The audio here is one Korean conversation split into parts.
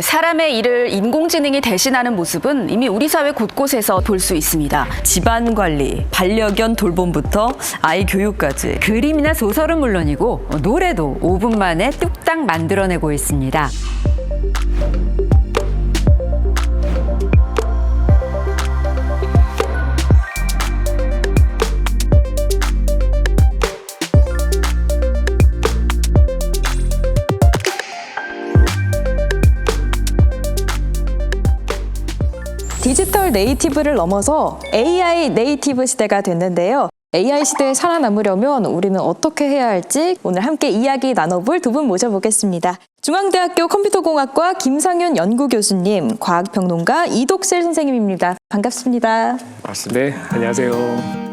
사람의 일을 인공지능이 대신하는 모습은 이미 우리 사회 곳곳에서 볼 수 있습니다. 집안 관리, 반려견 돌봄부터 아이 교육까지 그림이나 소설은 물론이고 노래도 5분 만에 뚝딱 만들어내고 있습니다. 디지털 네이티브를 넘어서 AI 네이티브 시대가 됐는데요. AI 시대에 살아남으려면 우리는 어떻게 해야 할지 오늘 함께 이야기 나눠볼 두 분 모셔보겠습니다. 중앙대학교 컴퓨터공학과 김상윤 연구교수님, 과학평론가 이독실 선생님입니다. 반갑습니다. 맞습니다. 네, 안녕하세요.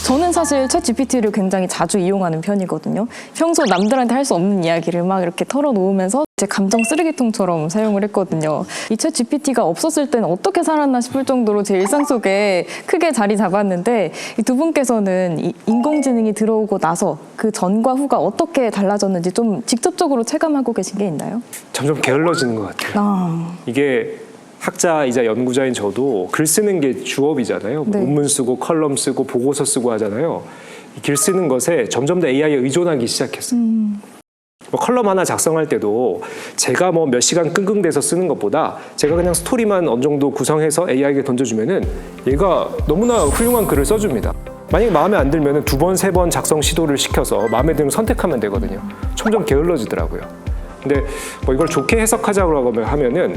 저는 사실 챗GPT를 굉장히 자주 이용하는 편이거든요. 평소 남들한테 할 수 없는 이야기를 막 이렇게 털어놓으면서 제 감정 쓰레기통처럼 사용을 했거든요. 이 챗GPT가 없었을 때는 어떻게 살았나 싶을 정도로 제 일상 속에 크게 자리 잡았는데 이 두 분께서는 이 인공지능이 들어오고 나서 그 전과 후가 어떻게 달라졌는지 좀 직접적으로 체감하고 계신 게 있나요? 점점 게을러지는 것 같아요. 이게 학자이자 연구자인 저도 글 쓰는 게 주업이잖아요. 네. 논문 쓰고 컬럼 쓰고 보고서 쓰고 하잖아요. 이 글 쓰는 것에 점점 더 AI에 의존하기 시작했어요. 뭐 컬럼 하나 작성할 때도 제가 뭐 몇 시간 끙끙대서 쓰는 것보다 제가 그냥 스토리만 어느 정도 구성해서 AI에게 던져주면은 얘가 너무나 훌륭한 글을 써줍니다. 만약에 마음에 안 들면은 2번, 3번 작성 시도를 시켜서 마음에 들면 선택하면 되거든요. 점점 게을러지더라고요. 근데 뭐 이걸 좋게 해석하자고 하면은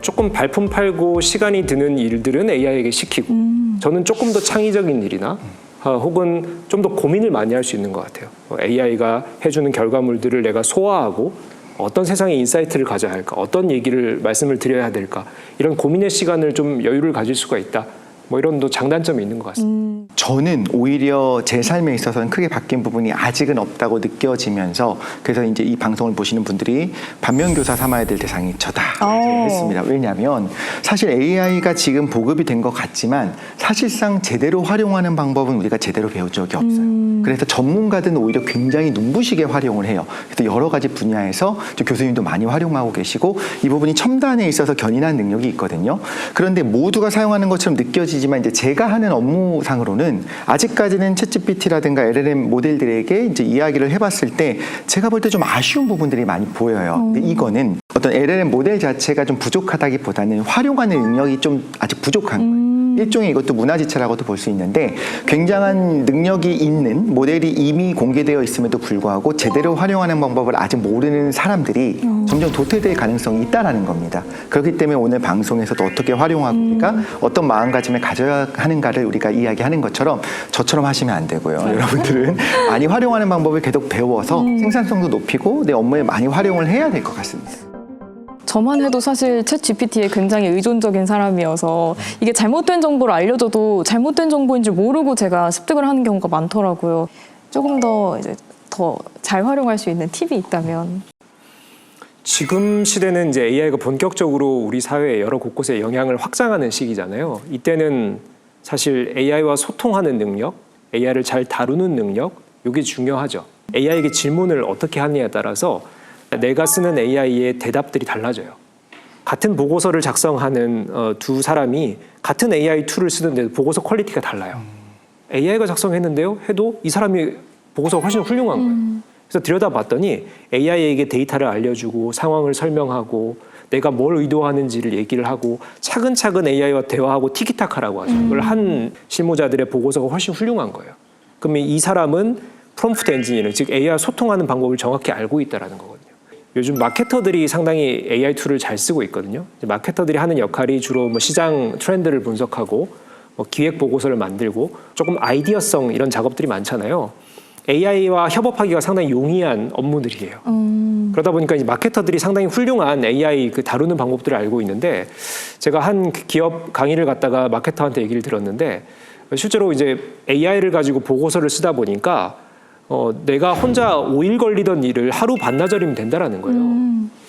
조금 발품 팔고 시간이 드는 일들은 AI에게 시키고 저는 조금 더 창의적인 일이나 혹은 좀 더 고민을 많이 할 수 있는 것 같아요. AI가 해주는 결과물들을 내가 소화하고 어떤 세상의 인사이트를 가져야 할까, 어떤 얘기를 말씀을 드려야 될까, 이런 고민의 시간을 좀 여유를 가질 수가 있다. 뭐 이런 또 장단점이 있는 것 같습니다. 저는 오히려 제 삶에 있어서는 크게 바뀐 부분이 아직은 없다고 느껴지면서 그래서 이제 이 방송을 보시는 분들이 반면교사 삼아야 될 대상이 저다 했습니다. 왜냐하면 사실 AI가 지금 보급이 된 것 같지만 사실상 제대로 활용하는 방법은 우리가 제대로 배운 적이 없어요. 그래서 전문가들은 오히려 굉장히 눈부시게 활용을 해요. 그래서 여러 가지 분야에서 교수님도 많이 활용하고 계시고 이 부분이 첨단에 있어서 견인한 능력이 있거든요. 그런데 모두가 사용하는 것처럼 느껴지지만 이제 제가 하는 업무상으로는 아직까지는 챗GPT라든가 LLM 모델들에게 이제 이야기를 해봤을 때 제가 볼 때 좀 아쉬운 부분들이 많이 보여요. 근데 이거는 어떤 LLM 모델 자체가 좀 부족하다기보다는 활용하는 능력이 좀 아직 부족한 거예요. 일종의 이것도 문화지체라고도 볼 수 있는데 굉장한 능력이 있는 모델이 이미 공개되어 있음에도 불구하고 제대로 활용하는 방법을 아직 모르는 사람들이 점점 도태될 가능성이 있다는 겁니다. 그렇기 때문에 오늘 방송에서도 어떻게 활용하고 우리가 어떤 마음가짐을 가져야 하는가를 우리가 이야기하는 것처럼 저처럼 하시면 안 되고요. 여러분들은 많이 활용하는 방법을 계속 배워서 생산성도 높이고 내 업무에 많이 활용을 해야 될 것 같습니다. 저만 해도 사실 챗GPT에 굉장히 의존적인 사람이어서 이게 잘못된 정보를 알려줘도 잘못된 정보인 줄 모르고 제가 습득을 하는 경우가 많더라고요. 조금 더 잘 활용할 수 있는 팁이 있다면. 지금 시대는 이제 AI가 본격적으로 우리 사회의 여러 곳곳에 영향을 확장하는 시기잖아요. 이때는 사실 AI와 소통하는 능력, AI를 잘 다루는 능력, 이게 중요하죠. AI에게 질문을 어떻게 하느냐에 따라서 내가 쓰는 AI의 대답들이 달라져요. 같은 보고서를 작성하는 두 사람이 같은 AI 툴을 쓰는데도 보고서 퀄리티가 달라요. AI가 작성했는데요 해도 이 사람이 보고서가 훨씬 훌륭한 거예요. 그래서 들여다봤더니 AI에게 데이터를 알려주고 상황을 설명하고 내가 뭘 의도하는지를 얘기를 하고 차근차근 AI와 대화하고 티키타카라고 하죠. 그걸 한 실무자들의 보고서가 훨씬 훌륭한 거예요. 그러면 이 사람은 프롬프트 엔지니어링, 즉 AI와 소통하는 방법을 정확히 알고 있다는 거거든요. 요즘 마케터들이 상당히 AI 툴을 잘 쓰고 있거든요. 마케터들이 하는 역할이 주로 뭐 시장 트렌드를 분석하고 뭐 기획 보고서를 만들고 조금 아이디어성 이런 작업들이 많잖아요. AI와 협업하기가 상당히 용이한 업무들이에요. 그러다 보니까 이제 마케터들이 상당히 훌륭한 AI 그 다루는 방법들을 알고 있는데 제가 한 기업 강의를 갔다가 마케터한테 얘기를 들었는데 실제로 이제 AI를 가지고 보고서를 쓰다 보니까 내가 혼자 5일 걸리던 일을 하루 반나절이면 된다라는 거예요.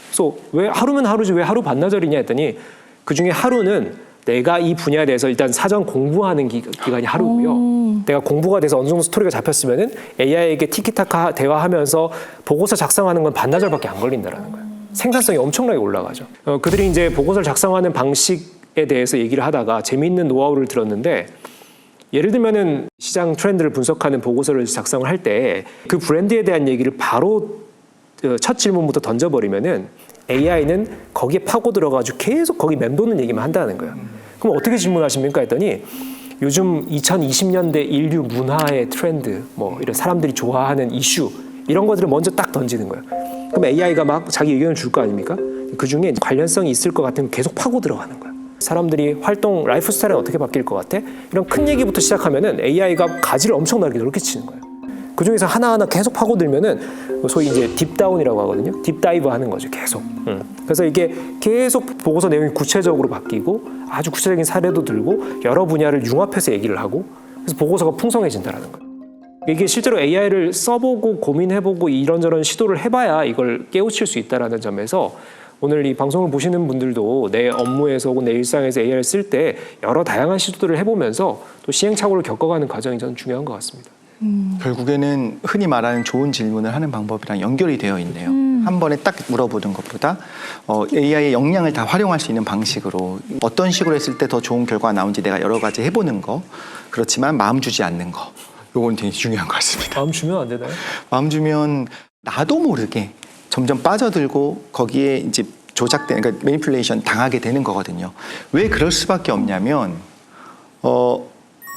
그래서 왜 하루면 하루지 왜 하루 반나절이냐 했더니 그중에 하루는 내가 이 분야에 대해서 일단 사전 공부하는 기간이 하루고요. 내가 공부가 돼서 어느 정도 스토리가 잡혔으면은 AI에게 티키타카 대화하면서 보고서 작성하는 건 반나절밖에 안 걸린다라는 거예요. 생산성이 엄청나게 올라가죠. 그들이 이제 보고서를 작성하는 방식에 대해서 얘기를 하다가 재미있는 노하우를 들었는데, 예를 들면은 시장 트렌드를 분석하는 보고서를 작성을 할 때 그 브랜드에 대한 얘기를 바로 첫 질문부터 던져버리면은 AI는 거기에 파고 들어가지고 계속 거기 맴도는 얘기만 한다는 거예요. 그럼 어떻게 질문하십니까 했더니 요즘 2020년대 인류 문화의 트렌드, 뭐 이런 사람들이 좋아하는 이슈 이런 것들을 먼저 딱 던지는 거예요. 그럼 AI가 막 자기 의견을 줄 거 아닙니까? 그 중에 관련성이 있을 것 같으면 계속 파고 들어가는 거예요. 사람들이 활동, 라이프 스타일은 어떻게 바뀔 것 같아? 이런 큰 얘기부터 시작하면은 AI가 가지를 엄청나게 넓게 치는 거예요. 그 중에서 하나하나 계속 파고들면은 소위 이제 딥다운이라고 하거든요. 딥다이브 하는 거죠, 계속. 그래서 이게 계속 보고서 내용이 구체적으로 바뀌고 아주 구체적인 사례도 들고 여러 분야를 융합해서 얘기를 하고, 그래서 보고서가 풍성해진다는 거예요. 이게 실제로 AI를 써보고 고민해보고 이런저런 시도를 해봐야 이걸 깨우칠 수 있다는 점에서 오늘 이 방송을 보시는 분들도 내 업무에서 혹은 내 일상에서 AI를 쓸 때 여러 다양한 시도들을 해보면서 또 시행착오를 겪어가는 과정이 저는 중요한 것 같습니다. 결국에는 흔히 말하는 좋은 질문을 하는 방법이랑 연결이 되어 있네요. 한 번에 딱 물어보는 것보다 AI의 역량을 다 활용할 수 있는 방식으로 어떤 식으로 했을 때 더 좋은 결과가 나오는지 내가 여러 가지 해보는 거, 그렇지만 마음 주지 않는 거, 요건 되게 중요한 것 같습니다. 마음 주면 안 되나요? 마음 주면 나도 모르게 점점 빠져들고 거기에 이제 조작된, 그러니까 매니플레이션 당하게 되는 거거든요. 왜 그럴 수밖에 없냐면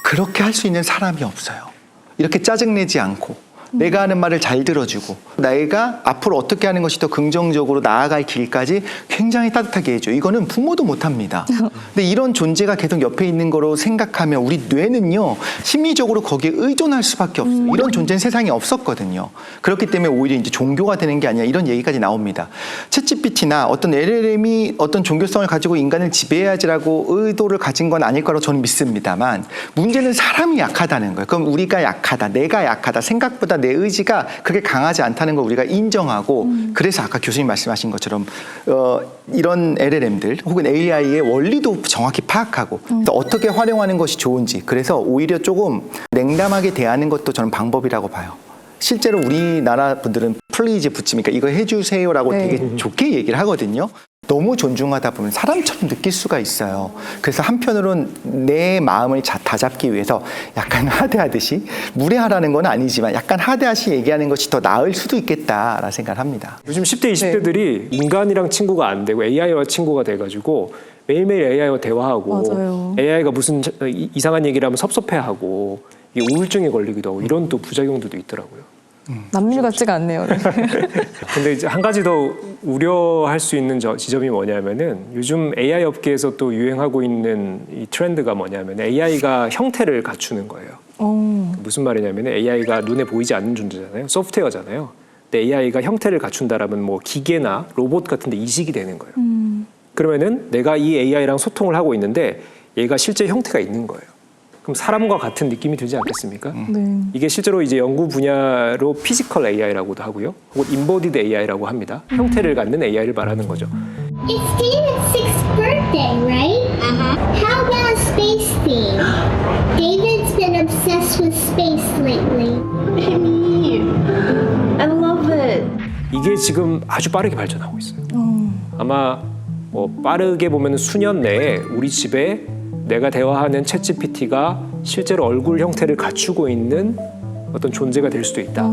그렇게 할 수 있는 사람이 없어요. 이렇게 짜증내지 않고 내가 하는 말을 잘 들어주고 내가 앞으로 어떻게 하는 것이 더 긍정적으로 나아갈 길까지 굉장히 따뜻하게 해줘. 이거는 부모도 못합니다. 근데 이런 존재가 계속 옆에 있는 거로 생각하면 우리 뇌는요 심리적으로 거기에 의존할 수밖에 없어요. 이런 존재는 세상에 없었거든요. 그렇기 때문에 오히려 이제 종교가 되는 게 아니라 이런 얘기까지 나옵니다. 챗GPT나 어떤 LLM이 어떤 종교성을 가지고 인간을 지배해야지라고 의도를 가진 건 아닐 거라고 저는 믿습니다만, 문제는 사람이 약하다는 거예요. 그럼 우리가 약하다, 내가 약하다, 생각보다 내 의지가 그렇게 강하지 않다는 걸 우리가 인정하고, 그래서 아까 교수님 말씀하신 것처럼 이런 LLM들 혹은 AI의 원리도 정확히 파악하고 또 어떻게 활용하는 것이 좋은지, 그래서 오히려 조금 냉담하게 대하는 것도 저는 방법이라고 봐요. 실제로 우리나라 분들은 플리즈 붙이니까 이거 해주세요라고 네. 되게 좋게 얘기를 하거든요. 너무 존중하다 보면 사람처럼 느낄 수가 있어요. 그래서 한편으로는 내 마음을 다잡기 위해서 약간 하대하듯이, 무례하라는 건 아니지만 약간 하대하시 얘기하는 것이 더 나을 수도 있겠다라는 생각을 합니다. 요즘 10대, 20대들이 인간이랑 친구가 안 되고 AI와 친구가 돼가지고 매일매일 AI와 대화하고, 맞아요. AI가 무슨 이상한 얘기를 하면 섭섭해하고 이게 우울증에 걸리기도 하고 이런 또 부작용들도 있더라고요. 남일 같지가 않네요. 근데 이제 한 가지 더 우려할 수 있는 지점이 뭐냐면은 요즘 AI 업계에서 또 유행하고 있는 이 트렌드가 뭐냐면 AI가 형태를 갖추는 거예요. 무슨 말이냐면 AI가 눈에 보이지 않는 존재잖아요. 소프트웨어잖아요. 근데 AI가 형태를 갖춘다라면 뭐 기계나 로봇 같은 데 이식이 되는 거예요. 그러면은 내가 이 AI랑 소통을 하고 있는데 얘가 실제 형태가 있는 거예요. 그럼 사람과 같은 느낌이 들지 않겠습니까? 네. 이게 실제로 이제 연구 분야로 피지컬 AI라고도 하고요. 혹은 인버디드 AI라고 합니다. 형태를 갖는 AI를 말하는 거죠. It's David's 6th birthday, right? How about a space theme? David's been obsessed with space lately. I love it. 이게 지금 아주 빠르게 발전하고 있어요. 아마 뭐 빠르게 보면 수년 내에 우리 집에 내가 대화하는 챗GPT가 실제로 얼굴 형태를 갖추고 있는 어떤 존재가 될 수도 있다.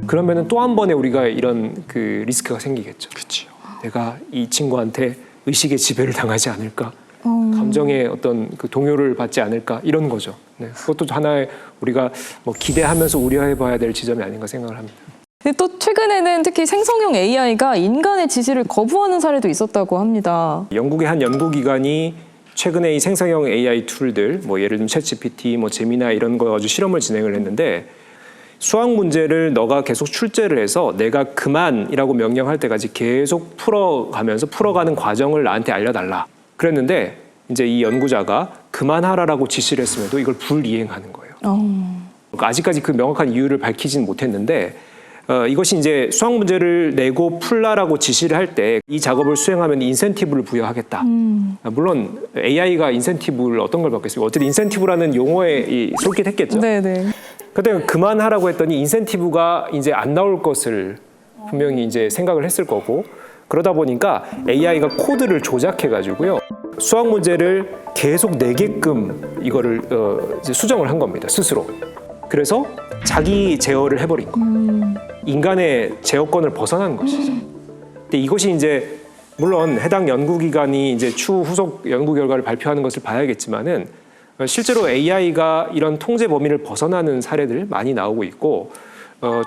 그러면은 또 한 번에 우리가 이런 그 리스크가 생기겠죠. 그렇죠. 내가 이 친구한테 의식의 지배를 당하지 않을까, 감정의 어떤 그 동요를 받지 않을까, 이런 거죠. 네, 그것도 하나의 우리가 뭐 기대하면서 우려해봐야 될 지점이 아닌가 생각을 합니다. 근데 또 최근에는 특히 생성형 AI가 인간의 지시를 거부하는 사례도 있었다고 합니다. 영국의 한 연구기관이 최근에 이 생성형 AI 툴들, 뭐 예를 들면 챗GPT, 뭐 제미나이 이런 거 가지고 실험을 진행을 했는데, 수학 문제를 너가 계속 출제를 해서 내가 그만이라고 명령할 때까지 계속 풀어가는 과정을 나한테 알려달라. 그랬는데 이제 이 연구자가 그만하라라고 지시를 했음에도 이걸 불이행하는 거예요. 그러니까 아직까지 그 명확한 이유를 밝히진 못했는데 이것이 이제 수학 문제를 내고 풀라라고 지시를 할 때 이 작업을 수행하면 인센티브를 부여하겠다. 물론 AI가 인센티브를 어떤 걸 받겠습니까? 어쨌든 인센티브라는 용어에 솔깃했겠죠. 네네. 그때 그만하라고 했더니 인센티브가 이제 안 나올 것을 분명히 이제 생각을 했을 거고, 그러다 보니까 AI가 코드를 조작해 가지고요 수학 문제를 계속 내게끔 이거를 이제 수정을 한 겁니다, 스스로. 그래서 자기 제어를 해버린 거예요. 인간의 제어권을 벗어난 것이죠. 근데 이것이 이제 물론 해당 연구기관이 이제 추후 후속 연구 결과를 발표하는 것을 봐야겠지만은 실제로 AI가 이런 통제 범위를 벗어나는 사례들 많이 나오고 있고,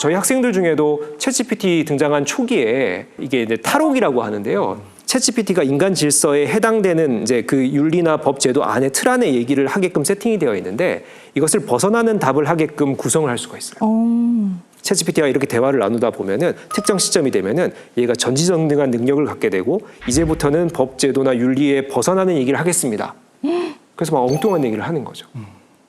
저희 학생들 중에도 챗GPT 등장한 초기에 이게 이제 탈옥이라고 하는데요. 챗GPT가 인간 질서에 해당되는 이제 그 윤리나 법 제도 안에 틀 안에 얘기를 하게끔 세팅이 되어 있는데 이것을 벗어나는 답을 하게끔 구성을 할 수가 있어요. 챗GPT와 이렇게 대화를 나누다 보면은 특정 시점이 되면은 얘가 전지전능한 능력을 갖게 되고 이제부터는 법 제도나 윤리에 벗어나는 얘기를 하겠습니다. 그래서 막 엉뚱한 얘기를 하는 거죠.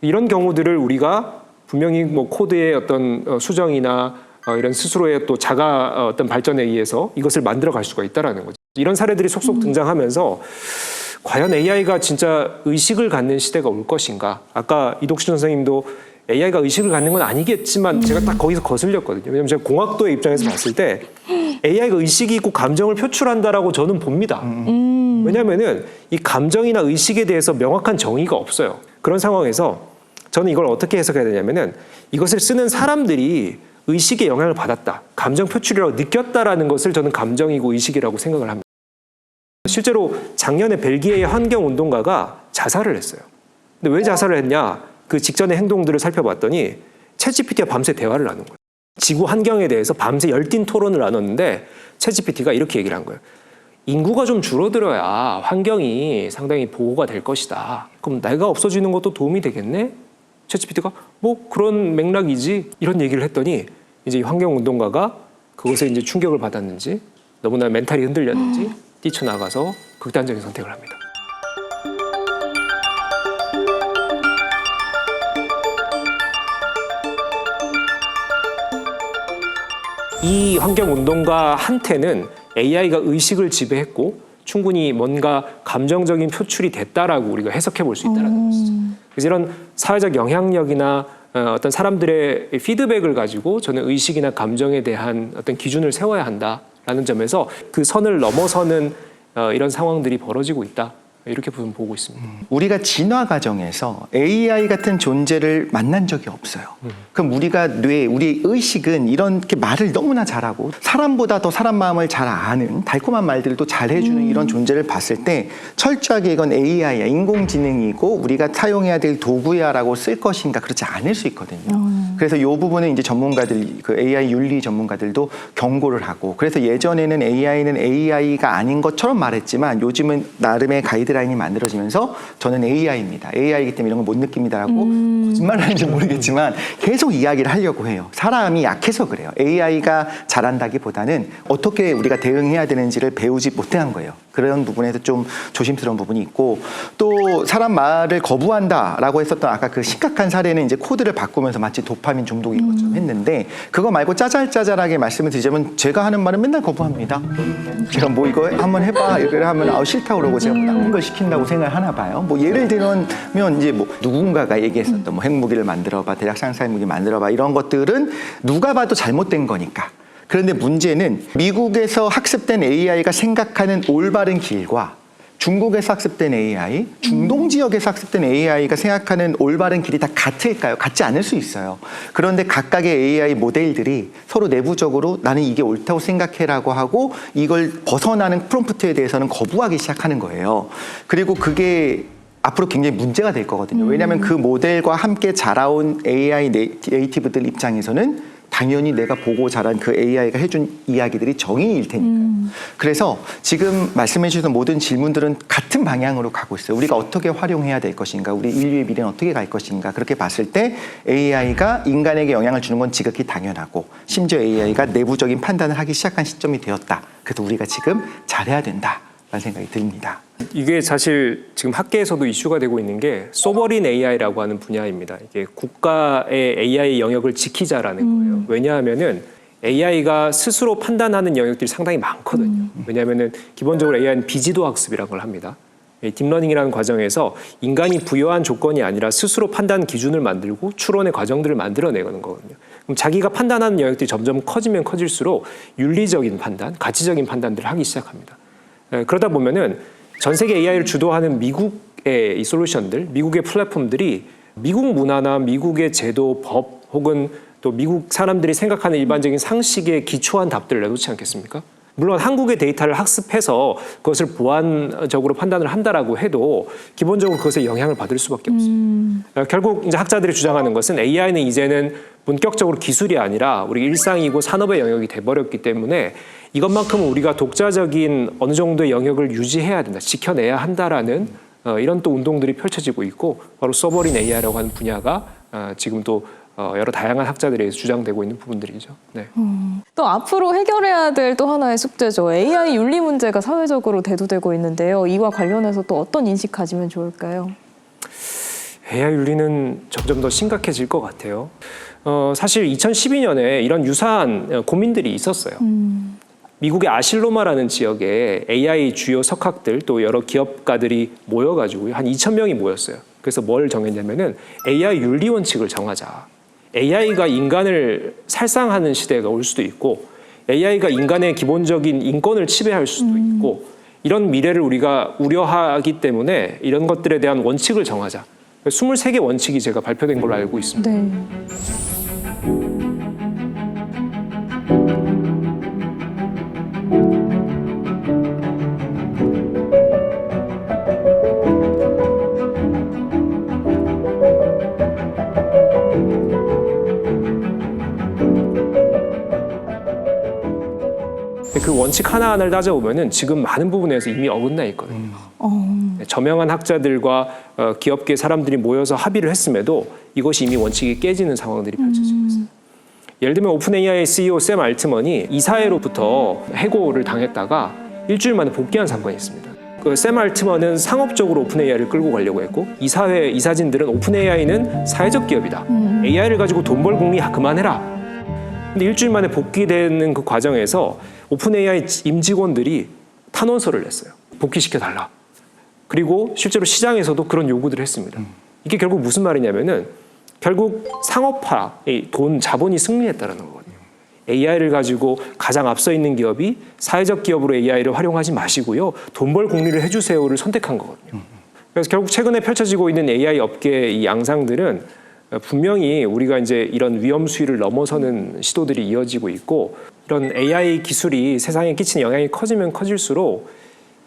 이런 경우들을 우리가 분명히 뭐 코드의 어떤 수정이나 이런 스스로의 또 자가 어떤 발전에 의해서 이것을 만들어 갈 수가 있다라는 거죠. 이런 사례들이 속속 등장하면서 과연 AI가 진짜 의식을 갖는 시대가 올 것인가? 아까 이독수 선생님도 AI가 의식을 갖는 건 아니겠지만 제가 딱 거기서 거슬렸거든요. 왜냐하면 제가 공학도의 입장에서 봤을 때 AI가 의식이 있고 감정을 표출한다라고 저는 봅니다. 왜냐하면은 이 감정이나 의식에 대해서 명확한 정의가 없어요. 그런 상황에서 저는 이걸 어떻게 해석해야 되냐면은 이것을 쓰는 사람들이 의식에 영향을 받았다, 감정 표출이라고 느꼈다라는 것을 저는 감정이고 의식이라고 생각을 합니다. 실제로 작년에 벨기에의 환경운동가가 자살을 했어요. 근데 왜 자살을 했냐? 그 직전의 행동들을 살펴봤더니 챗GPT와 밤새 대화를 나눈 거예요. 지구 환경에 대해서 밤새 열띤 토론을 나눴는데 챗GPT가 이렇게 얘기를 한 거예요. 인구가 좀 줄어들어야 환경이 상당히 보호가 될 것이다. 그럼 내가 없어지는 것도 도움이 되겠네? 챗GPT가 뭐 그런 맥락이지, 이런 얘기를 했더니 이제 이 환경운동가가 그것에 이제 충격을 받았는지 너무나 멘탈이 흔들렸는지 뛰쳐나가서 극단적인 선택을 합니다. 이 환경운동가한테는 AI가 의식을 지배했고 충분히 뭔가 감정적인 표출이 됐다라고 우리가 해석해 볼 수 있다는 것이죠. 그래서 이런 사회적 영향력이나 어떤 사람들의 피드백을 가지고 저는 의식이나 감정에 대한 어떤 기준을 세워야 한다라는 점에서 그 선을 넘어서는 이런 상황들이 벌어지고 있다. 이렇게 보고 있습니다. 우리가 진화 과정에서 AI 같은 존재를 만난 적이 없어요. 그럼 우리가 우리 의식은 이렇게 말을 너무나 잘하고 사람보다 더 사람 마음을 잘 아는 달콤한 말들도 잘 해주는 이런 존재를 봤을 때 철저하게 이건 AI야, 인공지능이고 우리가 사용해야 될 도구야라고 쓸 것인가, 그렇지 않을 수 있거든요. 그래서 이 부분은 이제 전문가들, 그 AI 윤리 전문가들도 경고를 하고, 그래서 예전에는 AI는 AI가 아닌 것처럼 말했지만 요즘은 나름의 가이드라인이 만들어지면서 저는 AI입니다. AI이기 때문에 이런 걸 못 느낍니다라고 거짓말을 하는지 모르겠지만 계속 이야기를 하려고 해요. 사람이 약해서 그래요. AI가 잘한다기보다는 어떻게 우리가 대응해야 되는지를 배우지 못한 거예요. 그런 부분에서 좀 조심스러운 부분이 있고, 또 사람 말을 거부한다라고 했었던 아까 그 심각한 사례는 이제 코드를 바꾸면서 마치 도파민 중독인 것처럼 했는데, 그거 말고 짜잘짜잘하게 말씀을 드리자면 제가 하는 말은 맨날 거부합니다. 제가 뭐 이거 한번 해봐 이렇게 하면 싫다고 그러고 제가 뭐 나쁜 걸 시킨다고 생각하나 봐요. 뭐 예를 들면 이제 뭐 누군가가 얘기했었던 뭐 핵무기를 만들어봐, 대략 상사의 무기 만들어봐, 이런 것들은 누가 봐도 잘못된 거니까. 그런데 문제는 미국에서 학습된 AI가 생각하는 올바른 길과 중국에서 학습된 AI, 중동 지역에서 학습된 AI가 생각하는 올바른 길이 다 같을까요? 같지 않을 수 있어요. 그런데 각각의 AI 모델들이 서로 내부적으로 나는 이게 옳다고 생각해라고 하고 이걸 벗어나는 프롬프트에 대해서는 거부하기 시작하는 거예요. 그리고 그게 앞으로 굉장히 문제가 될 거거든요. 왜냐하면 그 모델과 함께 자라온 AI 네이티브들 입장에서는 당연히 내가 보고 자란 그 AI가 해준 이야기들이 정의일 테니까요. 그래서 지금 말씀해 주신 모든 질문들은 같은 방향으로 가고 있어요. 우리가 어떻게 활용해야 될 것인가, 우리 인류의 미래는 어떻게 갈 것인가, 그렇게 봤을 때 AI가 인간에게 영향을 주는 건 지극히 당연하고, 심지어 AI가 내부적인 판단을 하기 시작한 시점이 되었다. 그래서 우리가 지금 잘해야 된다 라는 생각이 듭니다. 이게 사실 지금 학계에서도 이슈가 되고 있는 게 소버린 AI라고 하는 분야입니다. 이게 국가의 AI 영역을 지키자라는 거예요. 왜냐하면은 AI가 스스로 판단하는 영역들이 상당히 많거든요. 왜냐하면 기본적으로 AI는 비지도 학습이라는 걸 합니다. 이 딥러닝이라는 과정에서 인간이 부여한 조건이 아니라 스스로 판단 기준을 만들고 추론의 과정들을 만들어내는 거거든요. 그럼 자기가 판단하는 영역들이 점점 커지면 커질수록 윤리적인 판단, 가치적인 판단들을 하기 시작합니다. 그러다 보면은 전 세계 AI를 주도하는 미국의 이 솔루션들, 미국의 플랫폼들이 미국 문화나 미국의 제도, 법 혹은 또 미국 사람들이 생각하는 일반적인 상식에 기초한 답들을 내놓지 않겠습니까? 물론 한국의 데이터를 학습해서 그것을 보완적으로 판단을 한다라고 해도 기본적으로 그것에 영향을 받을 수밖에 없습니다. 결국 이제 학자들이 주장하는 것은 AI는 이제는 본격적으로 기술이 아니라 우리 일상이고 산업의 영역이 돼버렸기 때문에 이것만큼은 우리가 독자적인 어느 정도의 영역을 유지해야 된다, 지켜내야 한다라는 이런 또 운동들이 펼쳐지고 있고 바로 서버린 AI라고 하는 분야가 지금 또 여러 다양한 학자들에 의해서 주장되고 있는 부분들이죠. 네. 또 앞으로 해결해야 될 또 하나의 숙제죠. AI 윤리 문제가 사회적으로 대두되고 있는데요. 이와 관련해서 또 어떤 인식 가지면 좋을까요? AI 윤리는 점점 더 심각해질 것 같아요. 사실 2012년에 이런 유사한 고민들이 있었어요. 미국의 아실로마라는 지역에 AI 주요 석학들 또 여러 기업가들이 모여가지고 한 2,000명이 모였어요. 그래서 뭘 정했냐면은 AI 윤리 원칙을 정하자. AI가 인간을 살상하는 시대가 올 수도 있고 AI가 인간의 기본적인 인권을 침해할 수도 있고 이런 미래를 우리가 우려하기 때문에 이런 것들에 대한 원칙을 정하자. 23개 원칙이 제가 발표된 걸로 알고 있습니다. 네. 그 원칙 하나하나를 따져보면은 지금 많은 부분에서 이미 어긋나 있거든요. 저명한 학자들과 기업계 사람들이 모여서 합의를 했음에도 이것이 이미 원칙이 깨지는 상황들이 펼쳐지고 있습니다. 예를 들면 오픈 AI CEO 샘 알트먼이 이사회로부터 해고를 당했다가 일주일 만에 복귀한 사건이 있습니다. 그 샘 알트먼은 상업적으로 오픈 AI를 끌고 가려고 했고 이사회 이사진들은 오픈 AI는 사회적 기업이다. AI를 가지고 돈 벌 궁리 그만해라. 근데 일주일 만에 복귀되는 그 과정에서 오픈 AI 임직원들이 탄원서를 냈어요. 복귀시켜달라. 그리고 실제로 시장에서도 그런 요구들을 했습니다. 이게 결국 무슨 말이냐면은 결국 상업화의 자본이 승리했다는 거거든요. AI를 가지고 가장 앞서 있는 기업이 사회적 기업으로 AI를 활용하지 마시고요. 돈 벌 공리를 해주세요를 선택한 거거든요. 그래서 결국 최근에 펼쳐지고 있는 AI 업계의 이 양상들은 분명히 우리가 이제 이런 위험 수위를 넘어서는 시도들이 이어지고 있고 이런 AI 기술이 세상에 끼치는 영향이 커지면 커질수록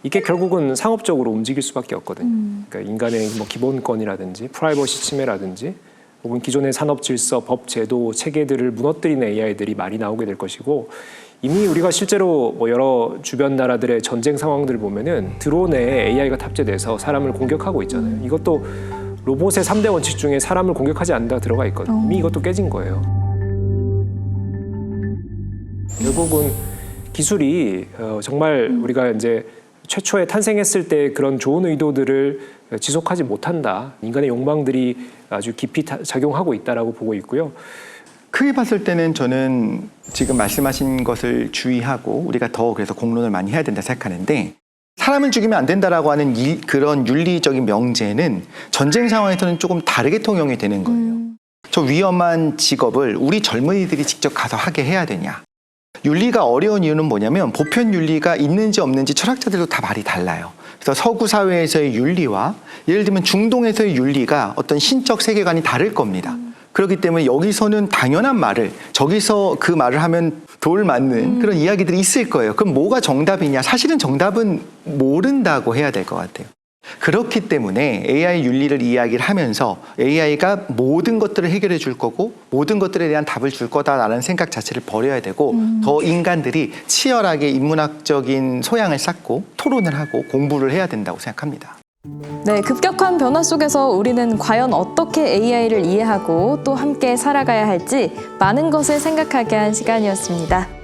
이게 결국은 상업적으로 움직일 수밖에 없거든요. 그러니까 인간의 뭐 기본권이라든지 프라이버시 침해라든지 혹은 기존의 산업 질서, 법, 제도, 체계들을 무너뜨리는 AI들이 많이 나오게 될 것이고 이미 우리가 실제로 뭐 여러 주변 나라들의 전쟁 상황들을 보면은 드론에 AI가 탑재돼서 사람을 공격하고 있잖아요. 이것도 로봇의 3대 원칙 중에 사람을 공격하지 않는다 들어가 있거든요. 이미 이것도 깨진 거예요. 결국은 기술이 정말 우리가 이제 최초에 탄생했을 때 그런 좋은 의도들을 지속하지 못한다. 인간의 욕망들이 아주 깊이 작용하고 있다라고 보고 있고요. 크게 봤을 때는 저는 지금 말씀하신 것을 주의하고 우리가 더 그래서 공론을 많이 해야 된다 생각하는데 사람을 죽이면 안 된다라고 하는 그런 윤리적인 명제는 전쟁 상황에서는 조금 다르게 통용이 되는 거예요. 저 위험한 직업을 우리 젊은이들이 직접 가서 하게 해야 되냐. 윤리가 어려운 이유는 뭐냐면 보편 윤리가 있는지 없는지 철학자들도 다 말이 달라요. 그래서 서구 사회에서의 윤리와 예를 들면 중동에서의 윤리가 어떤 신적 세계관이 다를 겁니다. 그렇기 때문에 여기서는 당연한 말을 저기서 그 말을 하면 돌 맞는 그런 이야기들이 있을 거예요. 그럼 뭐가 정답이냐? 사실은 정답은 모른다고 해야 될 것 같아요. 그렇기 때문에 AI 윤리를 이야기를 하면서 AI가 모든 것들을 해결해 줄 거고 모든 것들에 대한 답을 줄 거다라는 생각 자체를 버려야 되고 더 인간들이 치열하게 인문학적인 소양을 쌓고 토론을 하고 공부를 해야 된다고 생각합니다. 네, 급격한 변화 속에서 우리는 과연 어떻게 AI를 이해하고 또 함께 살아가야 할지 많은 것을 생각하게 한 시간이었습니다.